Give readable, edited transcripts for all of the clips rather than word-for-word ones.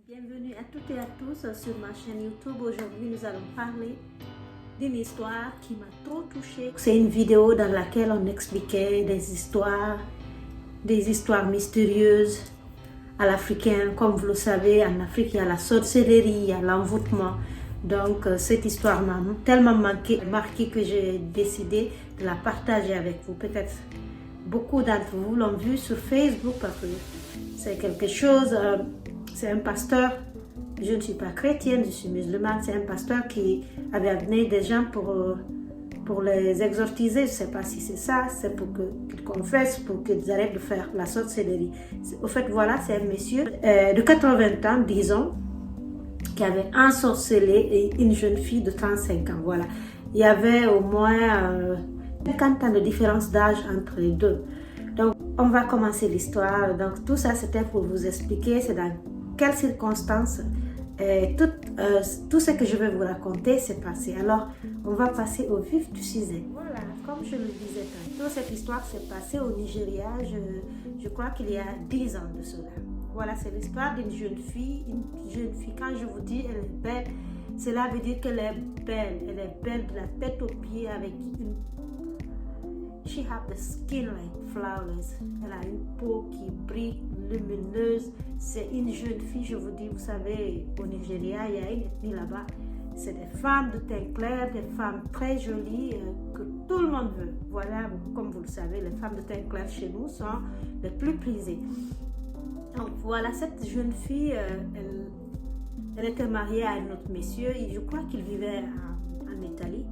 Bienvenue à toutes et à tous sur ma chaîne YouTube. Aujourd'hui, nous allons parler d'une histoire qui m'a trop touchée. C'est une vidéo dans laquelle on expliquait des histoires mystérieuses à l'africain. Comme vous le savez, en Afrique, il y a la sorcellerie, il y a l'envoûtement. Donc, cette histoire m'a tellement marqué que j'ai décidé de la partager avec vous. Peut-être beaucoup d'entre vous l'ont vu sur Facebook parce que c'est quelque chose... c'est un pasteur, je ne suis pas chrétienne, je suis musulmane, c'est un pasteur qui avait amené des gens pour les exorciser. Je ne sais pas si c'est ça, c'est pour qu'ils confessent, pour qu'ils arrêtent de faire la sorcellerie. Au fait, voilà, c'est un monsieur de 80 ans, disons, qui avait ensorcelé une jeune fille de 35 ans. Voilà. Il y avait au moins 50 ans de différence d'âge entre les deux. Donc, on va commencer l'histoire. Donc, tout ça, c'était pour vous expliquer, c'est dans quelles circonstances tout ce que je vais vous raconter s'est passé. Alors, on va passer au vif du sujet. Voilà, comme je le disais tantôt, cette histoire s'est passée au Nigeria, je crois qu'il y a 10 ans de cela. Voilà, c'est l'histoire d'une jeune fille. Une jeune fille, quand je vous dis elle est belle, cela veut dire qu'elle est belle. Elle est belle de la tête aux pieds avec une... She have the skin like flowers. Elle a une peau qui brille, lumineuse. C'est une jeune fille, je vous dis, vous savez, au Nigeria, il y a une ethnie là-bas. C'est des femmes de teint clair, des femmes très jolies que tout le monde veut. Voilà, comme vous le savez, les femmes de teint clair chez nous sont les plus prisées. Donc voilà, cette jeune fille, elle était mariée à un autre monsieur. Et je crois qu'il vivait en Italie.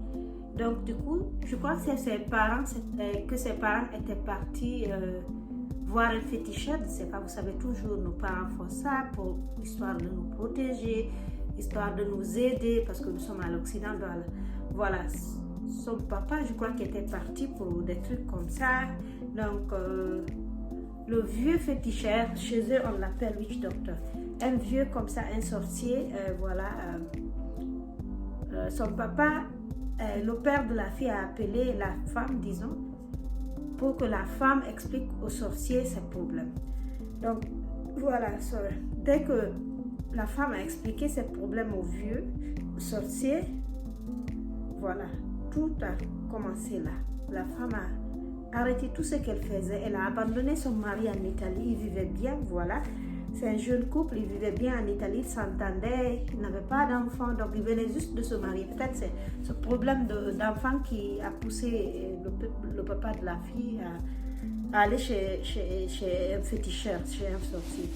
Donc du coup, je crois que c'est ses parents étaient partis voir un féticheur. Je ne sais pas, vous savez, toujours nos parents font ça pour histoire de nous protéger, histoire de nous aider parce que nous sommes à l'Occident. Voilà, son papa, je crois qu'il était parti pour des trucs comme ça. Donc le vieux féticheur, chez eux on l'appelle witch doctor, un vieux comme ça, un sorcier. Son papa, le père de la fille a appelé la femme, disons, pour que la femme explique au sorcier ses problèmes. Donc voilà, dès que la femme a expliqué ses problèmes au vieux sorcier, voilà, tout a commencé là. La femme a arrêté tout ce qu'elle faisait. Elle a abandonné son mari en Italie. Il vivait bien, voilà. C'est un jeune couple, ils vivaient bien en Italie, ils s'entendaient, ils n'avaient pas d'enfants, donc ils venaient juste de se marier. Peut-être c'est ce problème d'enfant qui a poussé le papa de la fille à aller chez un féticheur, chez un sorcier.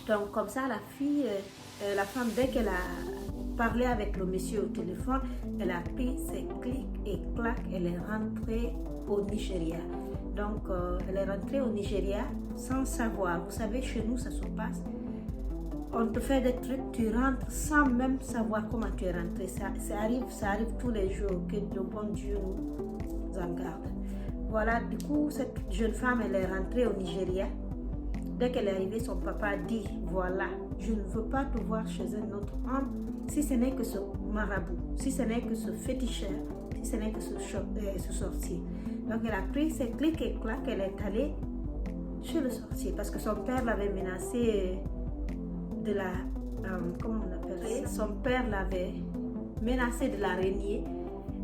Donc comme ça, la femme, dès qu'elle a parlé avec le monsieur au téléphone, elle a pris ses clics et clac, elle est rentrée au Nigeria. Donc, elle est rentrée au Nigeria sans savoir. Vous savez, chez nous, ça se passe. On te fait des trucs, tu rentres sans même savoir comment tu es rentré. Ça arrive tous les jours, que le bon Dieu nous en garde. Voilà, du coup, cette jeune femme, elle est rentrée au Nigeria. Dès qu'elle est arrivée, son papa a dit, voilà, je ne veux pas te voir chez un autre homme, si ce n'est que ce marabout, si ce n'est que ce féticheur, si ce n'est que ce sorcier. Donc elle a pris ses clics et clacs, elle est allée chez le sorcier parce que son père l'avait menacé de la... comment on appelle ça? Son père l'avait menacé de la renier.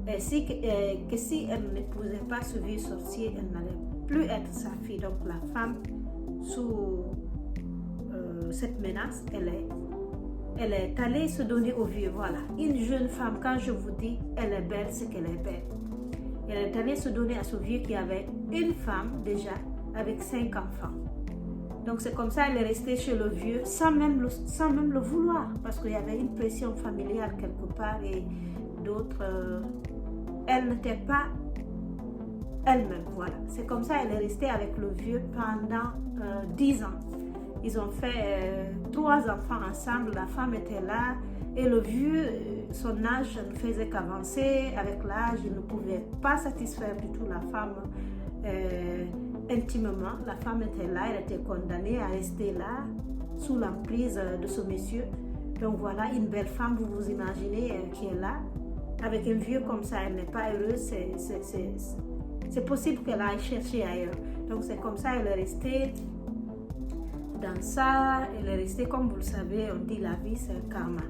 Que si elle n'épousait pas ce vieux sorcier, elle n'allait plus être sa fille. Donc la femme, sous cette menace, elle est allée se donner au vieux. Voilà, une jeune femme, quand je vous dis elle est belle, c'est qu'elle est belle. Elle est allée se donner à ce vieux qui avait une femme déjà avec 5 enfants. Donc c'est comme ça qu'elle est restée chez le vieux sans même le vouloir parce qu'il y avait une pression familiale quelque part et d'autres. Elle n'était pas elle-même. Voilà. C'est comme ça qu'elle est restée avec le vieux pendant 10 ans. Ils ont fait 3 enfants ensemble. La femme était là et le vieux, son âge ne faisait qu'avancer. Avec l'âge, il ne pouvait pas satisfaire du tout la femme intimement. La femme était là, elle était condamnée à rester là sous l'emprise de ce monsieur. Donc voilà, une belle femme, vous vous imaginez, qui est là. Avec un vieux comme ça, elle n'est pas heureuse. C'est possible qu'elle aille chercher ailleurs. Donc c'est comme ça qu'elle est restée dans ça, elle est restée, comme vous le savez, on dit la vie c'est un karma.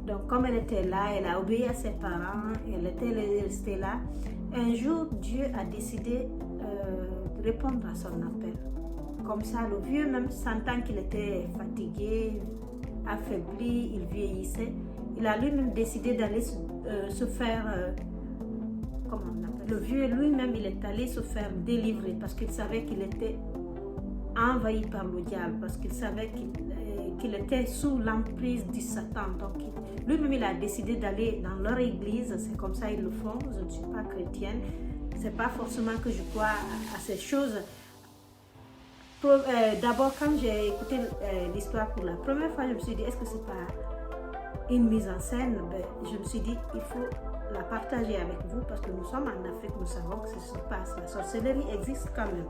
Donc comme elle était là, elle a obéi à ses parents, elle était restée là. Un jour, Dieu a décidé de répondre à son appel. Comme ça, le vieux, même sentant qu'il était fatigué, affaibli, il vieillissait, il a lui-même décidé d'aller se faire, comment on appelle, le vieux lui-même, il est allé se faire délivrer parce qu'il savait qu'il était envahi par le diable, parce qu'il savait qu'il était sous l'emprise du Satan. Donc lui-même, il a décidé d'aller dans leur église. C'est comme ça ils le font. Je ne suis pas chrétienne. C'est pas forcément que je crois à ces choses. D'abord, quand j'ai écouté l'histoire pour la première fois, je me suis dit, est-ce que c'est pas une mise en scène? Je me suis dit, il faut la partager avec vous parce que nous sommes en Afrique, nous savons que ce se passe. La sorcellerie existe quand même.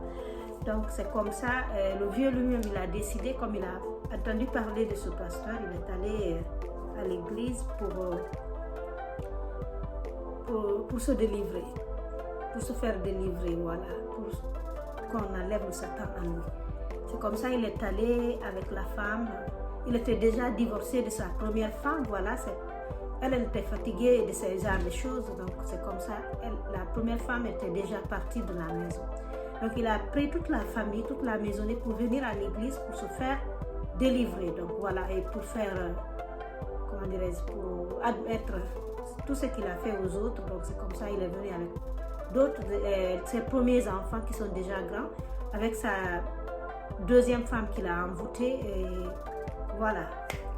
Donc c'est comme ça, le vieux lui-même, il a décidé, comme il a entendu parler de ce pasteur, il est allé à l'église pour se délivrer, pour se faire délivrer, voilà, pour qu'on enlève le Satan en lui. C'est comme ça, il est allé avec la femme, il était déjà divorcé de sa première femme, voilà, elle était fatiguée de ces genres de choses, donc c'est comme ça, la première femme était déjà partie de la maison. Donc il a pris toute la famille, toute la maisonnée pour venir à l'église pour se faire délivrer. Donc voilà, et pour faire, comment dirais-je, pour admettre tout ce qu'il a fait aux autres. Donc c'est comme ça, il est venu avec d'autres, ses premiers enfants qui sont déjà grands, avec sa deuxième femme qu'il a envoûtée, et voilà,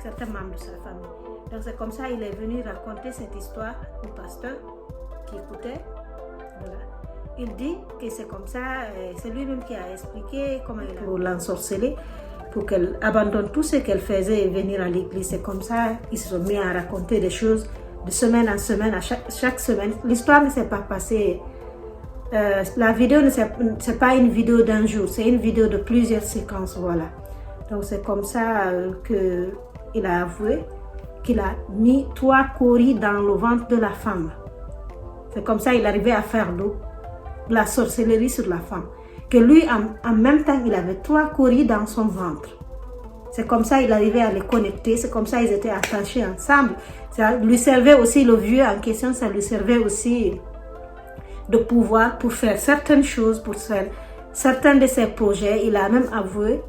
certains membres de sa famille. Donc c'est comme ça, il est venu raconter cette histoire au pasteur qui écoutait. Voilà. Il dit que c'est comme ça, c'est lui-même qui a expliqué comment il a pour l'ensorceler, pour qu'elle abandonne tout ce qu'elle faisait et venir à l'église. C'est comme ça, ils se sont mis à raconter des choses de semaine en semaine, à chaque semaine. L'histoire ne s'est pas passée, la vidéo c'est pas une vidéo d'un jour, c'est une vidéo de plusieurs séquences, voilà. Donc c'est comme ça qu'il a avoué qu'il a mis 3 coris dans le ventre de la femme. C'est comme ça qu'il arrivait à faire la sorcellerie sur la femme. Que lui, en même temps, il avait 3 coris dans son ventre. C'est comme ça qu'il arrivait à les connecter. C'est comme ça qu'ils étaient attachés ensemble. Ça lui servait aussi, le vieux en question, ça lui servait aussi de pouvoir pour faire certaines choses, pour faire certains de ses projets. Il a même avoué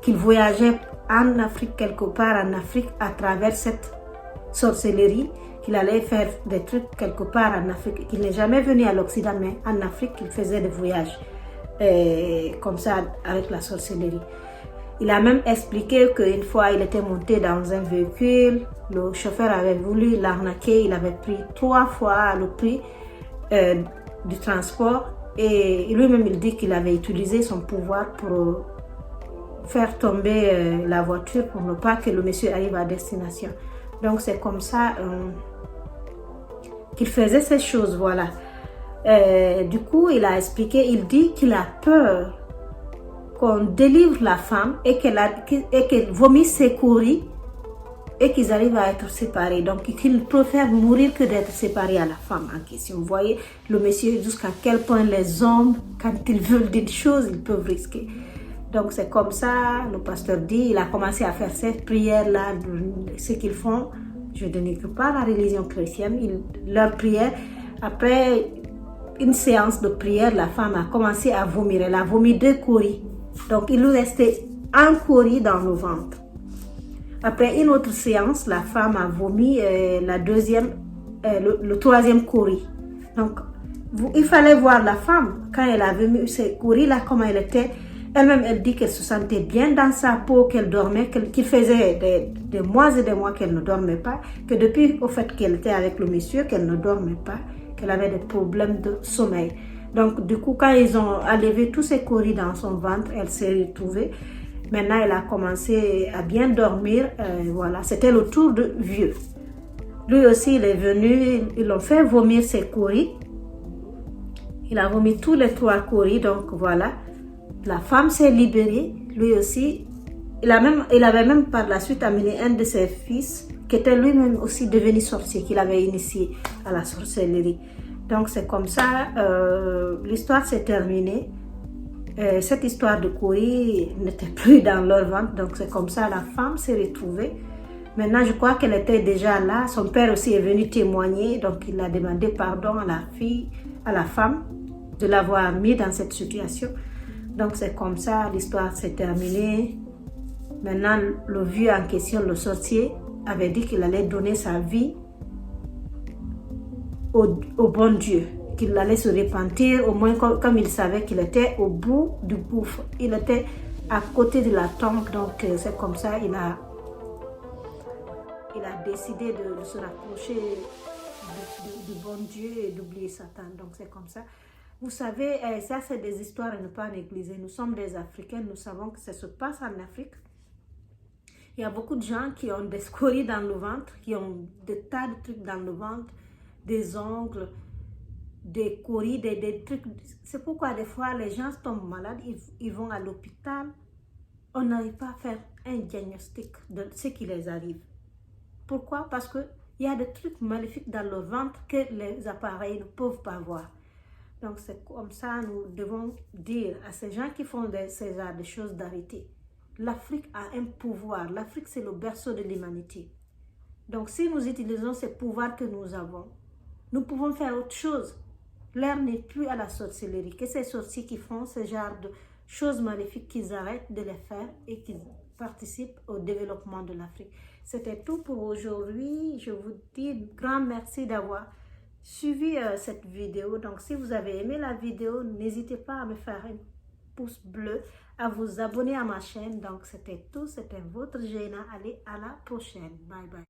qu'il voyageait en Afrique, quelque part en Afrique, à travers cette sorcellerie, qu'il allait faire des trucs quelque part en Afrique, qu'il n'est jamais venu à l'Occident, mais en Afrique, il faisait des voyages comme ça avec la sorcellerie. Il a même expliqué qu'une fois, il était monté dans un véhicule, le chauffeur avait voulu l'arnaquer, il avait pris 3 fois le prix du transport, et lui-même, il dit qu'il avait utilisé son pouvoir pour faire tomber la voiture pour ne pas que le monsieur arrive à destination. Donc c'est comme ça qu'il faisait ces choses, voilà. Du coup, il a expliqué, il dit qu'il a peur qu'on délivre la femme et qu'elle vomisse ses coris et qu'ils arrivent à être séparés. Donc, qu'il préfère mourir que d'être séparé à la femme en question. Vous voyez, le monsieur, jusqu'à quel point les hommes, quand ils veulent des choses, ils peuvent risquer. Donc, c'est comme ça, le pasteur dit, il a commencé à faire cette prière-là, ce qu'ils font. Je ne dénigre pas la religion chrétienne, leur prière. Après une séance de prière, la femme a commencé à vomir. Elle a vomi 2 coris. Donc, il lui restait 1 cori dans le ventre. Après une autre séance, la femme a vomi le 3e cori. Donc, il fallait voir la femme quand elle a vomi ces coris-là, comment elle était. Elle-même, elle dit qu'elle se sentait bien dans sa peau, qu'elle dormait, qu'il faisait des mois et des mois qu'elle ne dormait pas, que depuis au fait qu'elle était avec le monsieur, qu'elle ne dormait pas, qu'elle avait des problèmes de sommeil. Donc, du coup, quand ils ont enlevé tous ces coris dans son ventre, elle s'est retrouvée. Maintenant, elle a commencé à bien dormir. Voilà, c'était le tour de vieux. Lui aussi, il est venu, ils l'ont fait vomir ses coris. Il a vomi tous les 3 coris, donc voilà. La femme s'est libérée, lui aussi. Il avait même par la suite amené un de ses fils, qui était lui-même aussi devenu sorcier, qu'il avait initié à la sorcellerie. Donc c'est comme ça, l'histoire s'est terminée. cette histoire de Corée n'était plus dans leur ventre, donc c'est comme ça la femme s'est retrouvée. Maintenant, je crois qu'elle était déjà là. Son père aussi est venu témoigner, donc il a demandé pardon à la fille, à la femme, de l'avoir mis dans cette situation. Donc c'est comme ça, l'histoire s'est terminée. Maintenant, le vieux en question, le sorcier, avait dit qu'il allait donner sa vie au bon Dieu, qu'il allait se repentir, au moins comme il savait qu'il était au bout du gouffre. Il était à côté de la tombe, donc c'est comme ça, il a décidé de se rapprocher du bon Dieu et d'oublier Satan. Donc c'est comme ça. Vous savez, ça c'est des histoires à ne pas négliger. Nous sommes des Africains, nous savons que ça se passe en Afrique. Il y a beaucoup de gens qui ont des scories dans le ventre, qui ont des tas de trucs dans le ventre, des ongles, des coris, des trucs. C'est pourquoi des fois les gens tombent malades, ils vont à l'hôpital. On n'arrive pas à faire un diagnostic de ce qui les arrive. Pourquoi? Parce qu'il y a des trucs maléfiques dans le ventre que les appareils ne peuvent pas voir. Donc c'est comme ça, nous devons dire à ces gens qui font ces genres de choses d'arrêter. L'Afrique a un pouvoir. L'Afrique, c'est le berceau de l'humanité. Donc si nous utilisons ces pouvoirs que nous avons, nous pouvons faire autre chose. L'heure n'est plus à la sorcellerie. Que ces sorciers qui font ce genre de choses maléfiques, qu'ils arrêtent de les faire et qu'ils participent au développement de l'Afrique. C'était tout pour aujourd'hui. Je vous dis un grand merci d'avoir suivi cette vidéo. Donc si vous avez aimé la vidéo, n'hésitez pas à me faire un pouce bleu, à vous abonner à ma chaîne. Donc c'était tout. C'était votre Géna. Allez, à la prochaine. Bye bye.